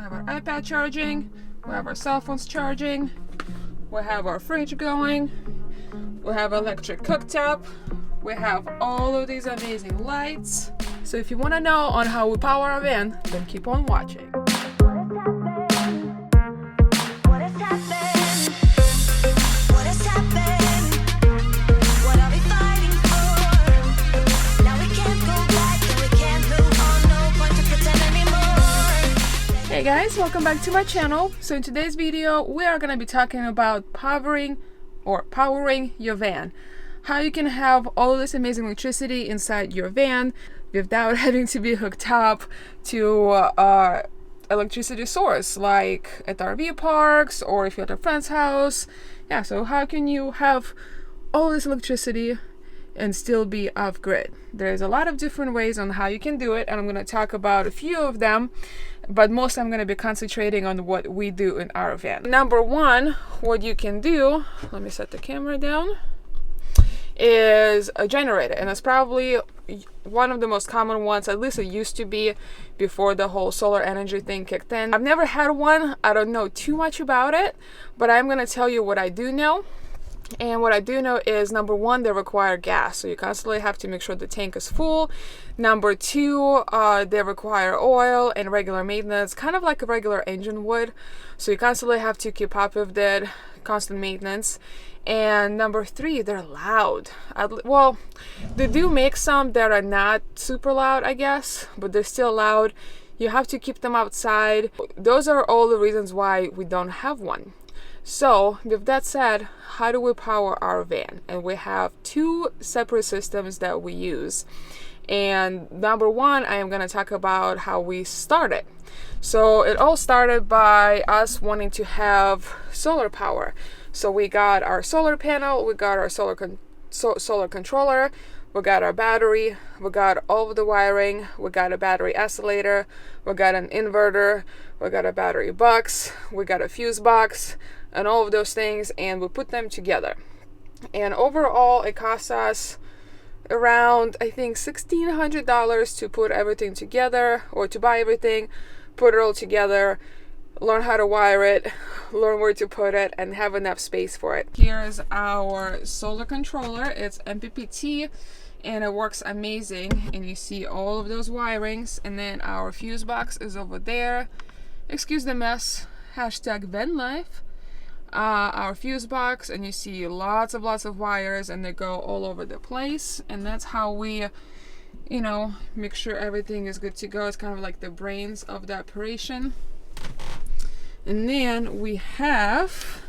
have our iPad charging, we have our cell phones charging, we have our fridge going, we have electric cooktop, we have all of these amazing lights. So if you want to know on how we power our van, then keep on watching. Hey guys, welcome back to my channel. So in today's video, we are going to be talking about powering your van. How you can have all this amazing electricity inside your van without having to be hooked up to electricity source like at RV parks or if you're at a friend's house. Yeah, so how can you have all this electricity and still be off grid? There's a lot of different ways on how you can do it, and I'm going to talk about a few of them, but most I'm going to be concentrating on what we do in our van. Number one, what you can do, let me set the camera down, is a generator, and it's probably one of the most common ones, at least it used to be before the whole solar energy thing kicked in. I've never had one, I don't know too much about it, but I'm going to tell you what I do know. And what I do know is, number one, they require gas, so you constantly have to make sure the tank is full. Number two, they require oil and regular maintenance, kind of like a regular engine would, so you constantly have to keep up with that, constant maintenance. And number three, they're loud. Well, they do make some that are not super loud, I guess, but they're still loud. You have to keep them outside. Those are all the reasons why we don't have one. So with that said, how do we power our van? And we have two separate systems that we use. And number one, I am going to talk about how we started. So it all started by us wanting to have solar power. So we got our solar panel, we got our solar controller, we got our battery, we got all of the wiring, we got a battery isolator, we got an inverter, we got a battery box, we got a fuse box, and all of those things, and we put them together. And overall, it cost us around, I think, $1,600 to put everything together, or to buy everything, put it all together, learn how to wire it, learn where to put it, and have enough space for it. Here's our solar controller. It's MPPT, and it works amazing. And you see all of those wirings. And then our fuse box is over there. Excuse the mess. Hashtag Vanlife. Our fuse box, and you see lots of wires, and they go all over the place. And that's how we, make sure everything is good to go. It's kind of like the brains of the operation. And then we have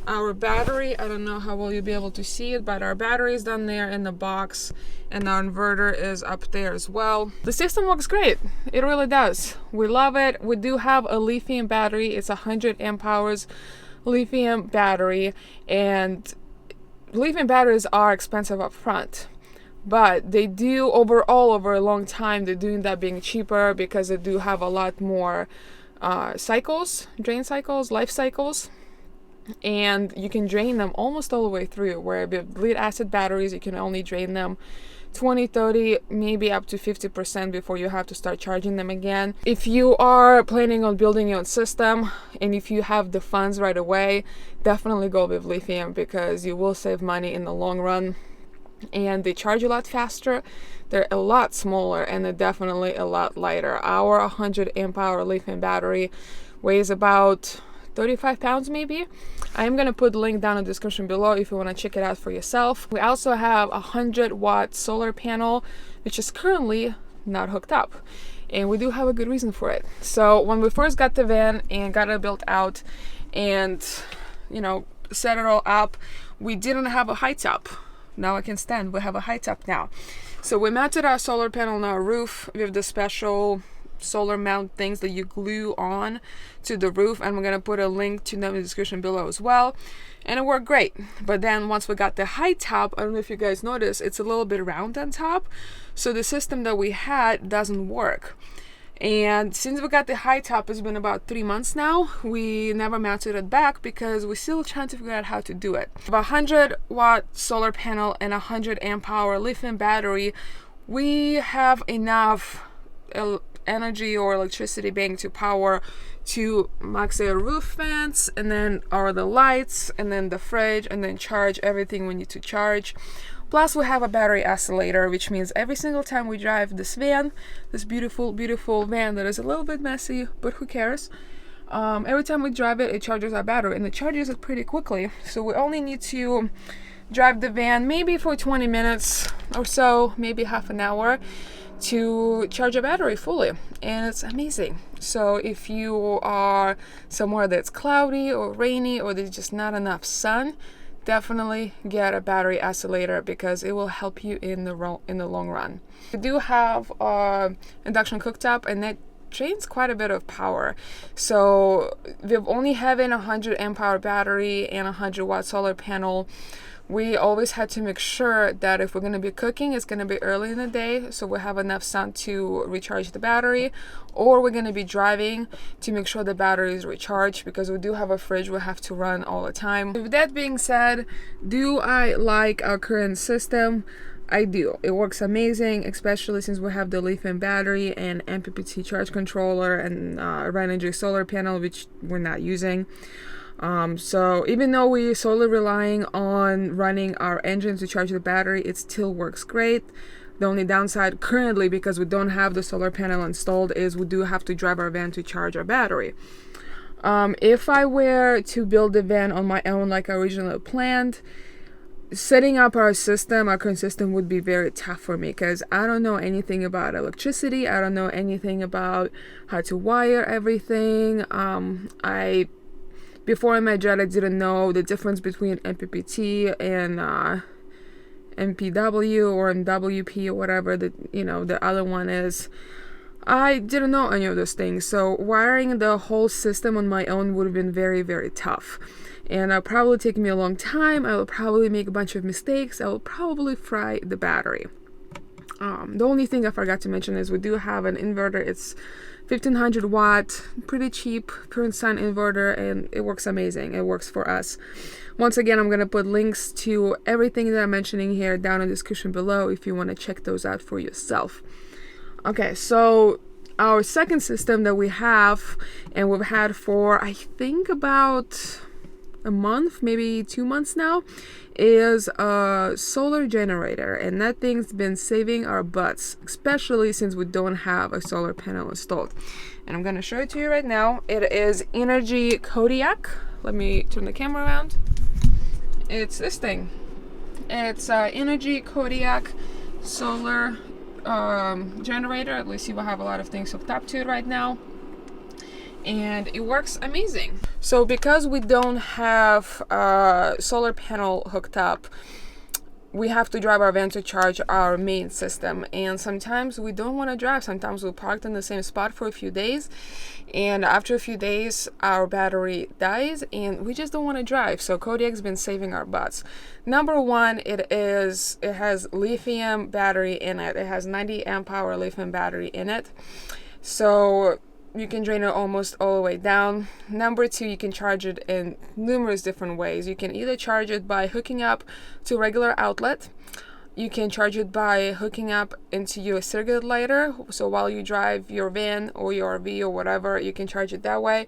our battery. I don't know how well you'll be able to see it, but our battery is down there in the box, and our inverter is up there as well. The system works great. It really does. We love it. We do have a lithium battery. It's 100 amp hours lithium battery, and lithium batteries are expensive up front, but they do over a long time, they're doing that being cheaper because they do have a lot more drain cycles, life cycles, and you can drain them almost all the way through, where with lead acid batteries you can only drain them 20, 30, maybe up to 50% before you have to start charging them again. If you are planning on building your own system, and if you have the funds right away, definitely go with lithium, because you will save money in the long run, and they charge a lot faster. They're a lot smaller, and they're definitely a lot lighter. Our 100 amp hour lithium battery weighs about 35 pounds maybe. I am going to put the link down in the description below if you want to check it out for yourself. We also have a 100-watt solar panel, which is currently not hooked up, and we do have a good reason for it. So when we first got the van and got it built out and set it all up, we didn't have a high top. Now I can stand, we have a high top now. So we mounted our solar panel on our roof with the special solar mount things that you glue on to the roof, and we're going to put a link to them in the description below as well. And it worked great. But then once we got the high top, I don't know if you guys noticed, it's a little bit round on top, so the system that we had doesn't work. And since we got the high top, it's been about 3 months now, we never mounted it back because we're still trying to figure out how to do it. With a 100-watt solar panel and a 100 amp hour lithium battery, we have enough energy or electricity bank to power to max air roof vents, and then are the lights, and then the fridge, and then charge everything we need to charge. Plus we have a battery isolator, which means every single time we drive this van, this beautiful van that is a little bit messy, but who cares, every time we drive it, it charges our battery, and it charges it pretty quickly. So we only need to drive the van maybe for 20 minutes or so, maybe half an hour, to charge a battery fully, and it's amazing. So if you are somewhere that's cloudy or rainy or there's just not enough sun, definitely get a battery isolator because it will help you in the long run. We do have induction cooktop, and that drains quite a bit of power. So we've only having a 100 amp hour battery and a 100-watt solar panel. We always had to make sure that if we're going to be cooking, it's going to be early in the day, so we have enough sun to recharge the battery, or we're going to be driving to make sure the battery is recharged, because we do have a fridge we have to run all the time. With that being said, do I like our current system? I do. It works amazing, especially since we have the Lithium battery and MPPT charge controller and Renogy solar panel, which we're not using. So even though we're solely relying on running our engine to charge the battery, it still works great. The only downside currently, because we don't have the solar panel installed, is we do have to drive our van to charge our battery. If I were to build the van on my own like I originally planned, setting up our current system would be very tough for me, because I don't know anything about electricity. I don't know anything about how to wire everything. Before I met Jed, I didn't know the difference between MPPT and MPW or MWP or whatever the other one is. I didn't know any of those things, so wiring the whole system on my own would have been very, very tough. And it'll probably take me a long time. I will probably make a bunch of mistakes. I will probably fry the battery. The only thing I forgot to mention is we do have an inverter. It's 1500 watt, pretty cheap, pure sun inverter, and it works amazing. It works for us. Once again, I'm going to put links to everything that I'm mentioning here down in the description below if you want to check those out for yourself. Okay, so our second system that we have, and we've had for I think about a month, maybe 2 months now, is a solar generator, and that thing's been saving our butts, especially since we don't have a solar panel installed. And I'm gonna show it to you right now. It is Energy Kodiak. Let me turn the camera around. It's this thing. It's Energy Kodiak solar generator. At least you will have a lot of things hooked up to it right now, and it works amazing. So because we don't have a solar panel hooked up, we have to drive our van to charge our main system, and sometimes we don't want to drive. Sometimes we're parked in the same spot for a few days, and after a few days our battery dies and we just don't want to drive. So Kodiak's been saving our butts. Number one, it has lithium battery in it. It has 90 amp hour lithium battery in it, so you can drain it almost all the way down. Number two, you can charge it in numerous different ways. You can either charge it by hooking up to a regular outlet. You can charge it by hooking up into your circuit lighter. So while you drive your van or your RV or whatever, you can charge it that way.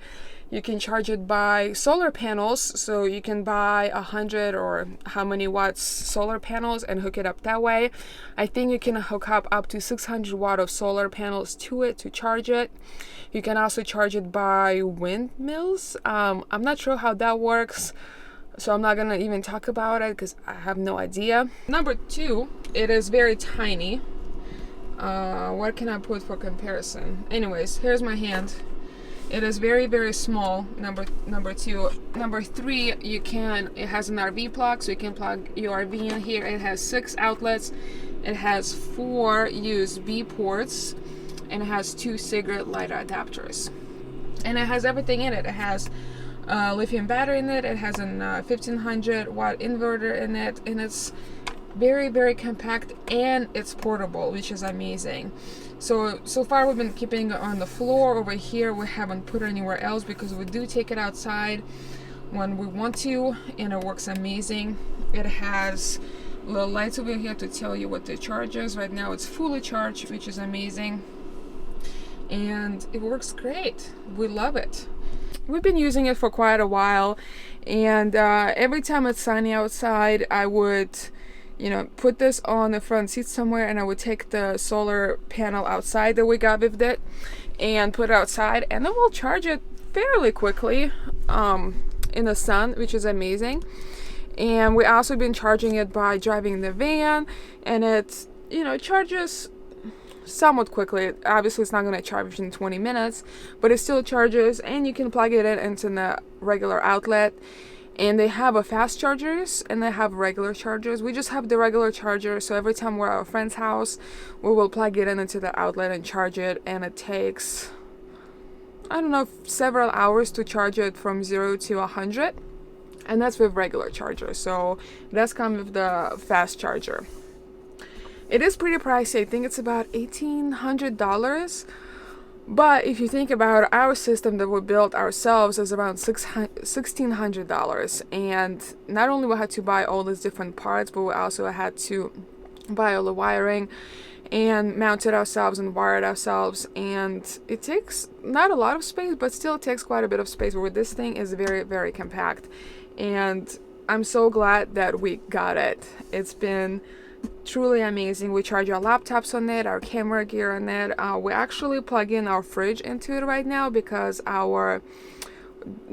You can charge it by solar panels. So you can buy 100 or how many watts solar panels and hook it up that way. I think you can hook up to 600 watt of solar panels to it to charge it. You can also charge it by windmills. I'm not sure how that works, so I'm not gonna even talk about it because I have no idea. Number two, it is very tiny. What can I put for comparison? Anyways, here's my hand. It is very, very small. Number two. Number three, it has an RV plug, so you can plug your RV in here. It has 6 outlets. It has 4 USB ports, and it has 2 cigarette lighter adapters. And it has everything in it. It has a lithium battery in it. It has an 1500 watt inverter in it, and it's very, very compact, and it's portable, which is amazing. So far we've been keeping it on the floor over here. We haven't put it anywhere else because we do take it outside when we want to, and it works amazing. It has little lights over here to tell you what the charge is. Right now it's fully charged, which is amazing. and it works great. We love it. We've been using it for quite a while, and every time it's sunny outside, I would, you know, put this on the front seat somewhere, and I would take the solar panel outside that we got with it and put it outside, and then we'll charge it fairly quickly in the sun, which is amazing. And we also been charging it by driving the van, and it, you know, charges somewhat quickly. Obviously it's not going to charge in 20 minutes, but it still charges, and you can plug it in into the regular outlet. And they have a fast chargers and they have regular chargers. We just have the regular charger, so every time we're at our friend's house, we will plug it in into the outlet and charge it, and it takes, I don't know, several hours to charge it from 0 to 100, and that's with regular charger. So that's come with the fast charger. It is pretty pricey. I think it's about $1,800. But if you think about it, our system that we built ourselves is around $1,600. And not only we had to buy all these different parts, but we also had to buy all the wiring and mount it ourselves and wire it ourselves. And it takes not a lot of space, but still it takes quite a bit of space, where this thing is very, very compact. And I'm so glad that we got it. It's been truly amazing. We charge our laptops on it, our camera gear on it. We actually plug in our fridge into it right now, because our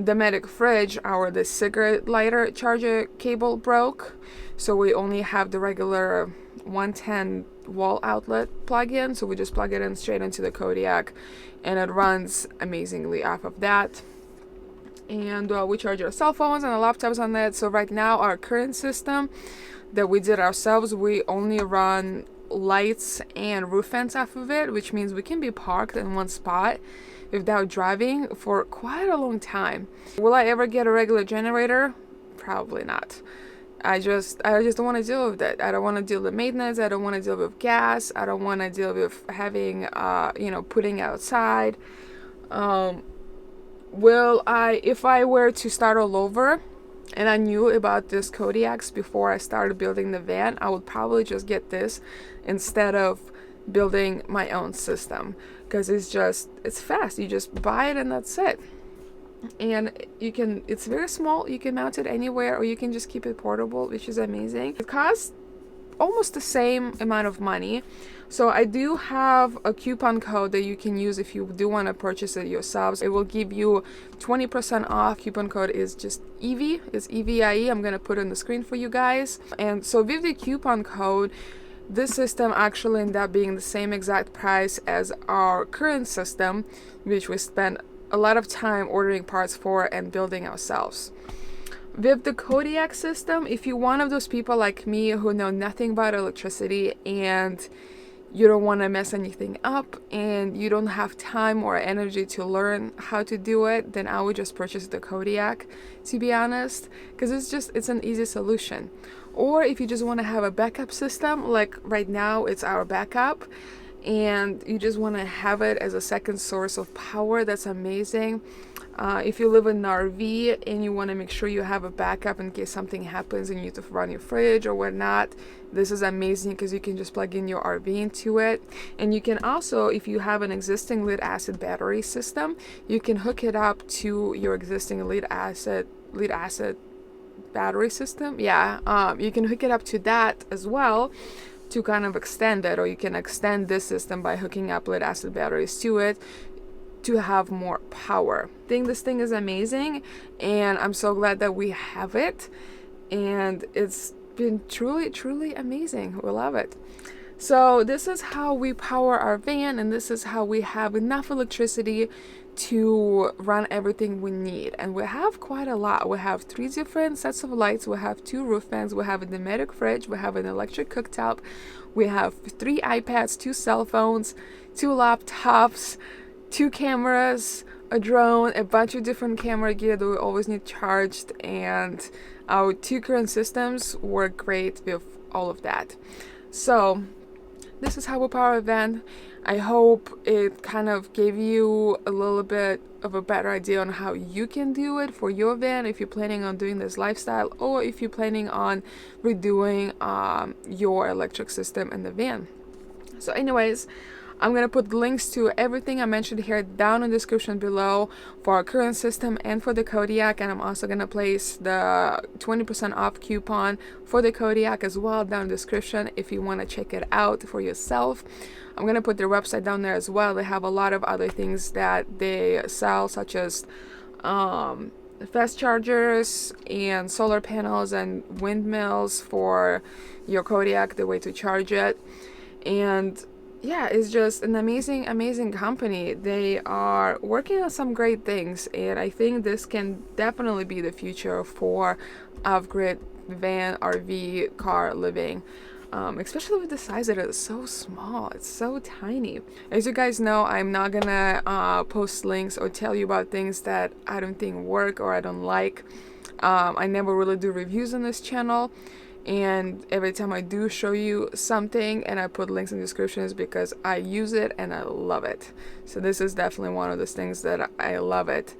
domestic fridge, the cigarette lighter charger cable broke, so we only have the regular 110 wall outlet plug-in, so we just plug it in straight into the Kodiak, and it runs amazingly off of that. And we charge our cell phones and our laptops on that. So right now our current system that we did ourselves, we only run lights and roof vents off of it, which means we can be parked in one spot without driving for quite a long time. Will I ever get a regular generator? Probably not. I just don't want to deal with it. I don't want to deal with maintenance. I don't want to deal with gas. I don't want to deal with having putting outside. If I were to start all over, and I knew about this Kodiaks before I started building the van, I would probably just get this instead of building my own system, because it's fast. You just buy it and that's it. And it's very small. You can mount it anywhere, or you can just keep it portable, which is amazing. It costs almost the same amount of money. So I do have a coupon code that you can use if you do want to purchase it yourselves. It will give you 20% off. Coupon code is just Evie. It's EVIE. I'm going to put it on the screen for you guys. And so with the coupon code, this system actually ended up being the same exact price as our current system, which we spent a lot of time ordering parts for and building ourselves. With the Kodiak system, if you're one of those people like me who know nothing about electricity and you don't want to mess anything up and you don't have time or energy to learn how to do it, then I would just purchase the Kodiak, to be honest, because it's an easy solution. Or if you just want to have a backup system, like right now it's our backup, and you just want to have it as a second source of power, that's amazing. If you live in an RV and you want to make sure you have a backup in case something happens and you need to run your fridge or whatnot, this is amazing, because you can just plug in your RV into it. And you can also, if you have an existing lead acid battery system, you can hook it up to your existing lead acid battery system. You can hook it up to that as well to kind of extend it, or you can extend this system by hooking up lead acid batteries to it to have more power. I think this thing is amazing, and I'm so glad that we have it, and it's been truly amazing. We love it. So this is how we power our van, and this is how we have enough electricity to run everything we need. And we have quite a lot. We have 3 different sets of lights, we have 2 roof fans, we have a domestic fridge, we have an electric cooktop, we have 3 iPads, 2 cell phones, 2 laptops, 2 cameras, a drone, a bunch of different camera gear that we always need charged, and our 2 current systems work great with all of that. So this is how we power a van. I hope it kind of gave you a little bit of a better idea on how you can do it for your van if you're planning on doing this lifestyle, or if you're planning on redoing your electric system in the van. So anyways, I'm going to put links to everything I mentioned here down in the description below for our current system and for the Kodiak, and I'm also going to place the 20% off coupon for the Kodiak as well down in the description if you want to check it out for yourself. I'm going to put their website down there as well. They have a lot of other things that they sell, such as fast chargers and solar panels and windmills for your Kodiak, the way to charge it. And yeah, it's just an amazing company. They are working on some great things, and I think this can definitely be the future for off-grid van, RV, car living. Especially with the size that it's so small, it's so tiny. As you guys know, I'm not gonna post links or tell you about things that I don't think work or I don't like. I never really do reviews on this channel, and every time I do show you something and I put links in descriptions because I use it and I love it. So this is definitely one of those things that I love it,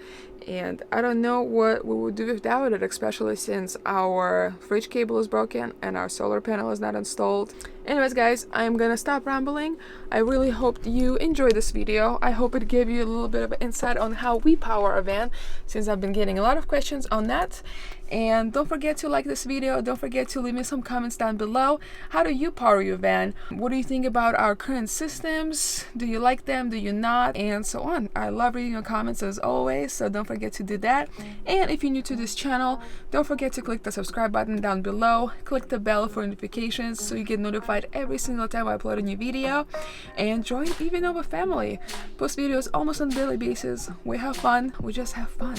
and I don't know what we would do without it, especially since our fridge cable is broken and our solar panel is not installed. Anyways guys, I'm gonna stop rambling. I really hope you enjoyed this video. I hope it gave you a little bit of insight on how we power our van, since I've been getting a lot of questions on that. And don't forget to like this video. Don't forget to leave me some comments down below. How do you power your van? What do you think about our current systems? Do you like them? Do you not? And so on. I love reading your comments as always, so don't forget to do that. And if you're new to this channel, don't forget to click the subscribe button down below. Click the bell for notifications so you get notified every single time I upload a new video. And join Evie Nova family. Post videos almost on a daily basis. We have fun. We just have fun.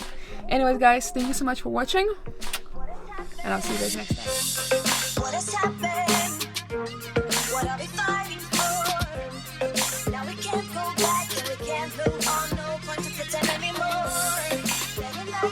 Anyways guys, thank you so much for watching, and I'll see you guys next time. What has happened? What are we fighting for? Now we can't go back and we can't move on. No point to pretend anymore. Better not